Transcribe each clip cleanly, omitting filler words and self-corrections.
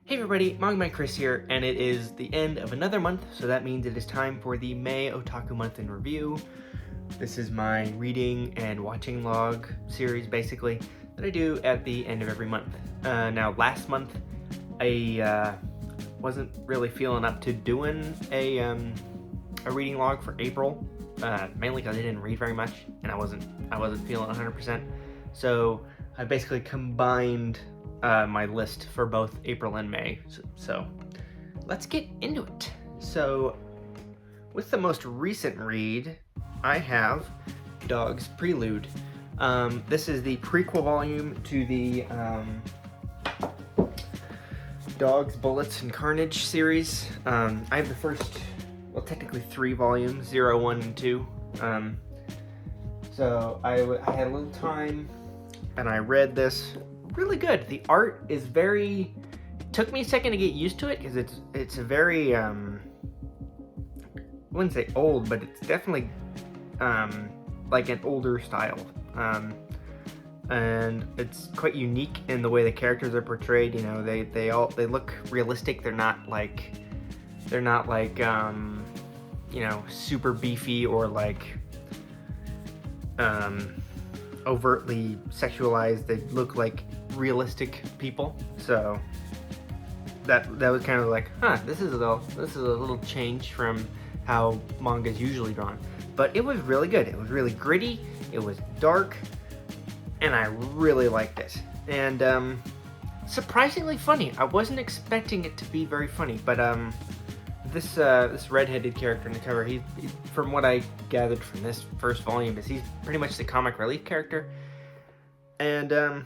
Hey everybody, Manga Chris here, and it is the end of another month, so that means it is time for the May Otaku Month in Review. This is my reading and watching log series, basically, that I do at the end of every month. Now, last month, I wasn't really feeling up to doing a reading log for April, mainly because I didn't read very much, and I wasn't feeling 100%. So I basically combined my list for both April and May. So let's get into it. So with the most recent read, I have Dog's Prelude. This is the prequel volume to the Dogs, Bullets, and Carnage series. I have the first, well, technically 3 volumes, 0, 1, and 2. So I had a little time, and I read this. Really good. The art is very... It took me a second to get used to it, because it's a very, I wouldn't say old, but it's definitely like an older style. And it's quite unique in the way the characters are portrayed. You know, they look realistic. They're not like you know, super beefy or like overtly sexualized. They look like realistic people. So that was kind of like, this is a little change from how manga is usually drawn. But it was really good. It was really gritty. It was dark, and I really liked it. And surprisingly funny. I wasn't expecting it to be very funny, but this redheaded character in the cover, he from what I gathered from this first volume, is he's pretty much the comic relief character. And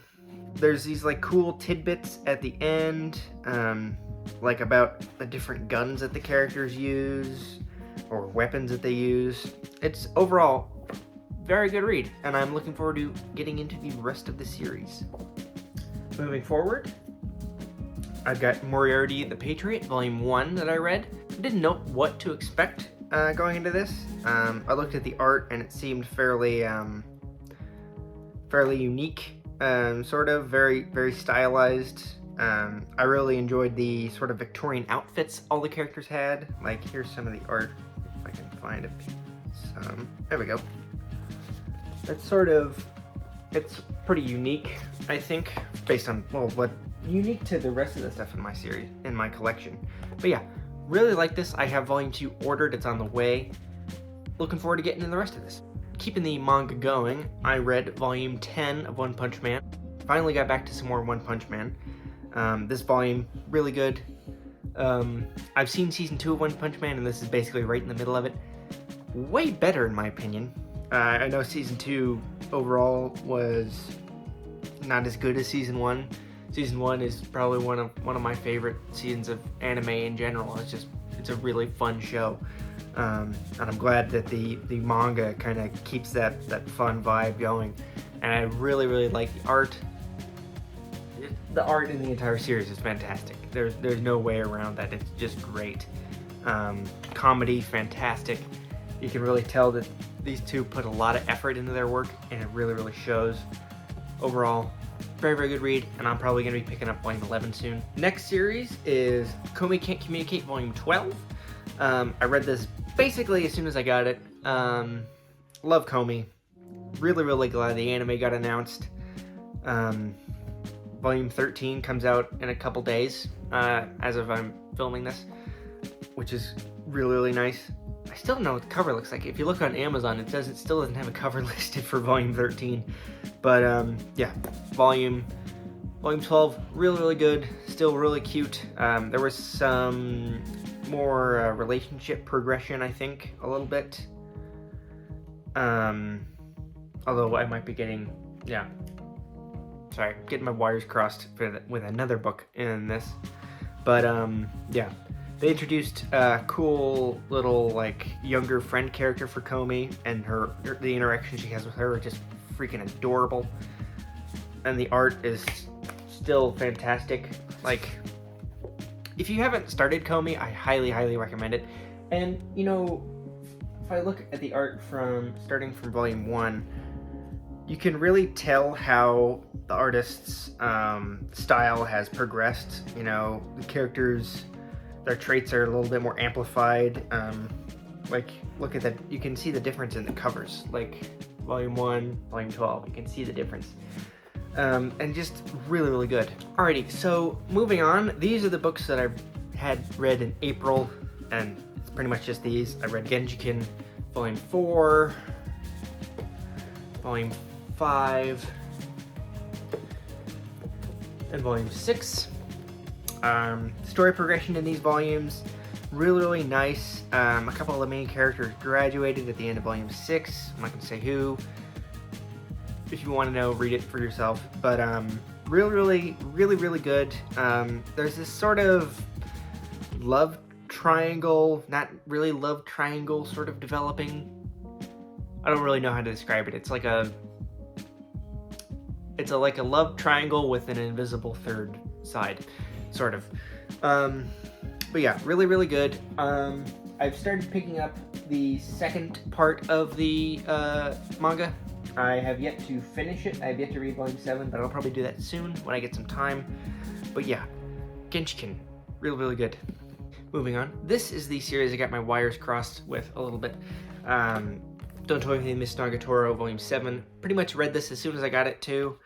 there's these like cool tidbits at the end, like about the different guns that the characters use or weapons that they use. It's overall very good read, and I'm looking forward to getting into the rest of the series. Moving forward, I've got Moriarty the Patriot, Volume 1 that I read. I didn't know what to expect going into this. I looked at the art, and it seemed fairly unique, sort of very, very stylized. I really enjoyed the sort of Victorian outfits all the characters had. Like, here's some of the art, if I can find it. There we go. It's pretty unique, I think, based on, well, what unique to the rest of the stuff in my series, in my collection. But yeah, really like this. I have Volume 2 ordered. It's on the way. Looking forward to getting into the rest of this. Keeping the manga going, I read Volume 10 of One Punch Man. Finally got back to some more One Punch Man. This volume, really good. I've seen Season 2 of One Punch Man, and this is basically right in the middle of it. Way better, in my opinion. I know Season 2 overall was not as good as Season 1. Season 1 is probably one of my favorite seasons of anime in general. It's a really fun show. And I'm glad that the manga kind of keeps that fun vibe going. And I really, really like the art. The art in the entire series is fantastic. There's no way around that. It's just great. Comedy, fantastic. You can really tell that these two put a lot of effort into their work, and it really, really shows. Overall, very, very good read, and I'm probably going to be picking up Volume 11 soon. Next series is Komi Can't Communicate, Volume 12. I read this basically as soon as I got it. Love Komi. Really, really glad the anime got announced. Volume 13 comes out in a couple days, as of I'm filming this, which is really, really nice. I still don't know what the cover looks like. If you look on Amazon, it says it still doesn't have a cover listed for Volume 13. But, yeah, Volume 12, really, really good. Still really cute. There was some more relationship progression, I think, a little bit. Although I might be getting, getting my wires crossed with another book in this. But, yeah. They introduced a cool little, like, younger friend character for Komi, and the interaction she has with her are just freaking adorable. And the art is still fantastic. Like, if you haven't started Komi, I highly, highly recommend it. And, you know, if I look at the art starting from Volume 1, You can really tell how the artist's style has progressed. You know, the characters, their traits are a little bit more amplified. Like, look at that. You can see the difference in the covers. Like, Volume 1, Volume 12. You can see the difference. And just really, really good. Alrighty, so moving on. These are the books that I had read in April, and it's pretty much just these. I read Genjiken, Volume 4, Volume 5, and Volume 6. Story progression in these volumes, really, really nice. A couple of the main characters graduated at the end of Volume 6. I'm not going to say who. If you want to know, read it for yourself. But really, really good. There's this sort of love triangle, not really love triangle, sort of developing. I don't really know how to describe it. It's like like a love triangle with an invisible third side, sort of. But yeah, really, really good. I've started picking up the second part of the manga. I have yet to finish it. I have yet to read Volume 7, but I'll probably do that soon when I get some time. But yeah, Genjiken, really, really good. Moving on. This is the series I got my wires crossed with a little bit. Don't Tell Me Miss Nagatoro, Volume 7. Pretty much read this as soon as I got it too.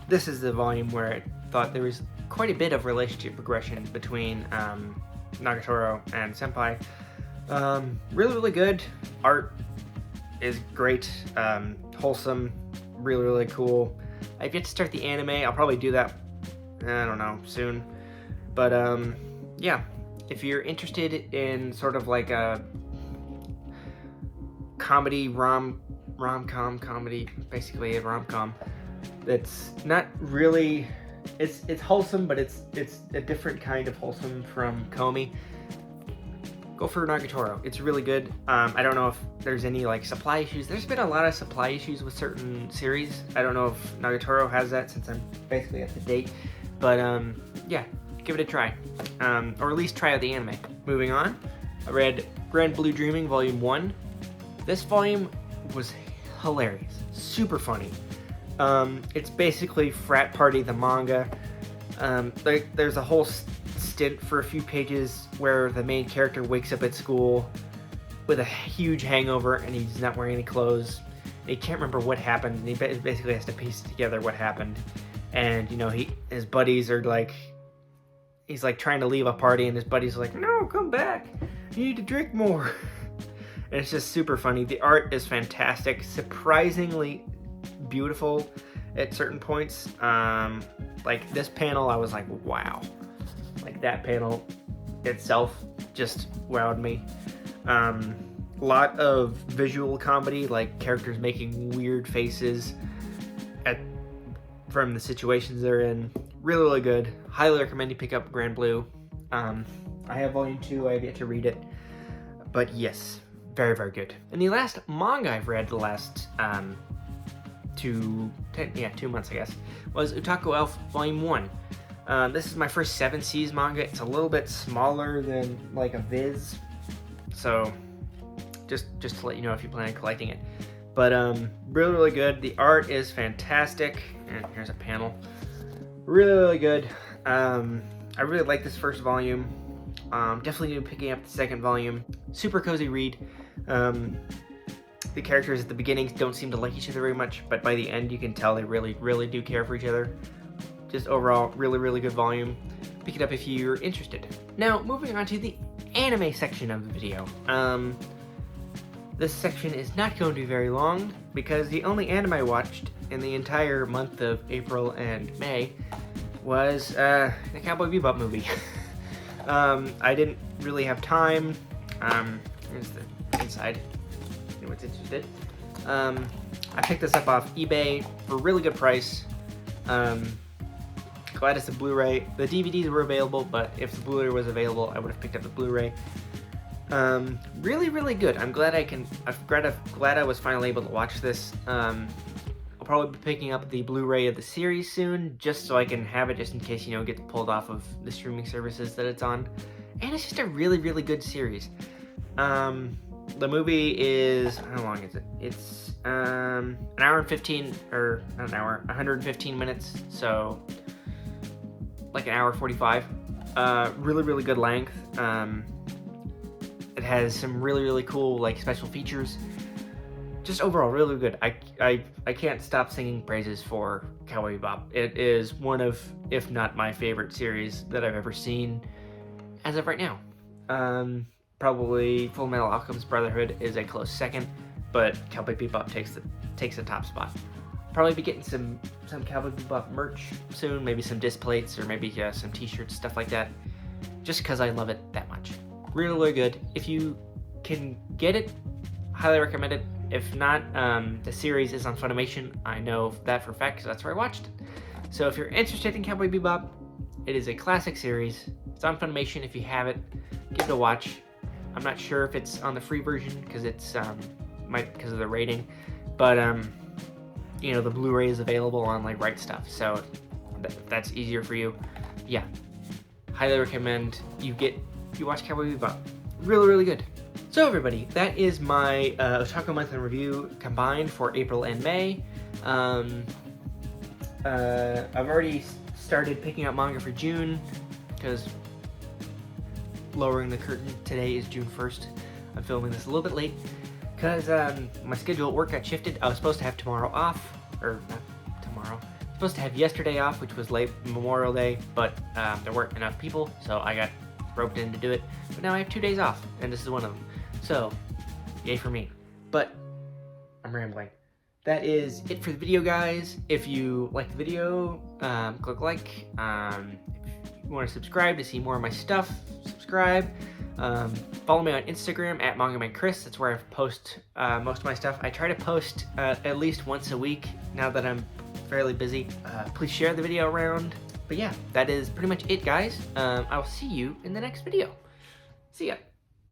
This is the volume where I thought there was quite a bit of relationship progression between Nagatoro and Senpai. Really, really good. Art is great, wholesome, really, really cool. I've yet to start the anime. I'll probably do that, I don't know, soon. But yeah, if you're interested in sort of like a comedy, rom-com comedy, basically a rom-com, that's not really, it's wholesome, but it's a different kind of wholesome from Komi. Go for Nagatoro. It's really good. I don't know if there's any like supply issues. There's been a lot of supply issues with certain series. I don't know if Nagatoro has that since I'm basically up to date. But yeah, give it a try. Or at least try out the anime. Moving on, I read Grand Blue Dreaming Volume 1. This volume was hilarious. Super funny. It's basically Frat Party the manga. There's a whole stint for a few pages where the main character wakes up at school with a huge hangover and he's not wearing any clothes. He can't remember what happened, and he basically has to piece together what happened. And you know, his buddies are like, he's like trying to leave a party, and his buddies are like, "No, come back. You need to drink more." And it's just super funny. The art is fantastic, surprisingly beautiful at certain points. Like this panel, I was like, wow. Like that panel itself just wowed me. A lot of visual comedy, like characters making weird faces from the situations they're in. Really, really good. Highly recommend you pick up Grand Blue. I have Volume 2. I have yet to read it. But yes, very, very good. And the last manga I've read the last 2 months, I guess, was Otaku Elf Volume 1. This is my first 7 Seas manga. It's a little bit smaller than like a Viz, so just to let you know if you plan on collecting it. But really, really good. The art is fantastic. And here's a panel. Really, really good. I really like this first volume. Definitely going to be picking up the second volume. Super cozy read. The characters at the beginning don't seem to like each other very much, but by the end you can tell they really, really do care for each other. Just overall, really, really good volume. Pick it up if you're interested. Now, moving on to the anime section of the video. This section is not going to be very long because the only anime I watched in the entire month of April and May was the Cowboy Bebop movie. I didn't really have time. Here's the inside. Anyone's interested. I picked this up off eBay for a really good price. Glad it's a Blu-ray. The DVDs were available, but if the Blu-ray was available, I would have picked up the Blu-ray. Really, really good. I'm glad I was finally able to watch this. I'll probably be picking up the Blu-ray of the series soon, just so I can have it just in case, you know, it gets pulled off of the streaming services that it's on. And it's just a really, really good series. The movie is, how long is it? It's an hour and 15, or not an hour, 115 minutes, so like an hour 45. Really, really good length. It has some really, really cool like special features. Just overall, really good. I can't stop singing praises for Cowboy Bebop. It is one of, if not my favorite series that I've ever seen as of right now. Probably Full Metal Alchemist Brotherhood is a close second, but Cowboy Bebop takes the top spot. Probably be getting some Cowboy Bebop merch soon, maybe some disc plates or maybe some t-shirts, stuff like that, just because I love it that much. Really, really good. If you can get it, highly recommend it. If not, the series is on Funimation. I know that for a fact because that's where I watched it. So if you're interested in Cowboy Bebop, it is a classic series. It's on Funimation. If you have it, give it a watch. I'm not sure if it's on the free version because it's because of the rating, but you know, the Blu-ray is available on like Right Stuff, so that's easier for you. Yeah, highly recommend you watch Cowboy Bebop. Really, really good. So everybody, that is my Otaku Monthly Review combined for April and May. I've already started picking up manga for June because lowering the curtain, today is June 1st. I'm filming this a little bit late because my schedule at work got shifted. I was supposed to have tomorrow off, or not tomorrow. I was supposed to have yesterday off, which was late Memorial Day, but there weren't enough people, so I got roped in to do it. But now I have 2 days off, and this is one of them. So, yay for me. But I'm rambling. That is it for the video, guys. If you like the video, click like. If you want to subscribe to see more of my stuff, subscribe. Follow me on Instagram at MangamanChris. That's where I post most of my stuff. I try to post at least once a week now that I'm fairly busy. Please share the video around. But yeah, that is pretty much it, guys. I will see you in the next video. See ya.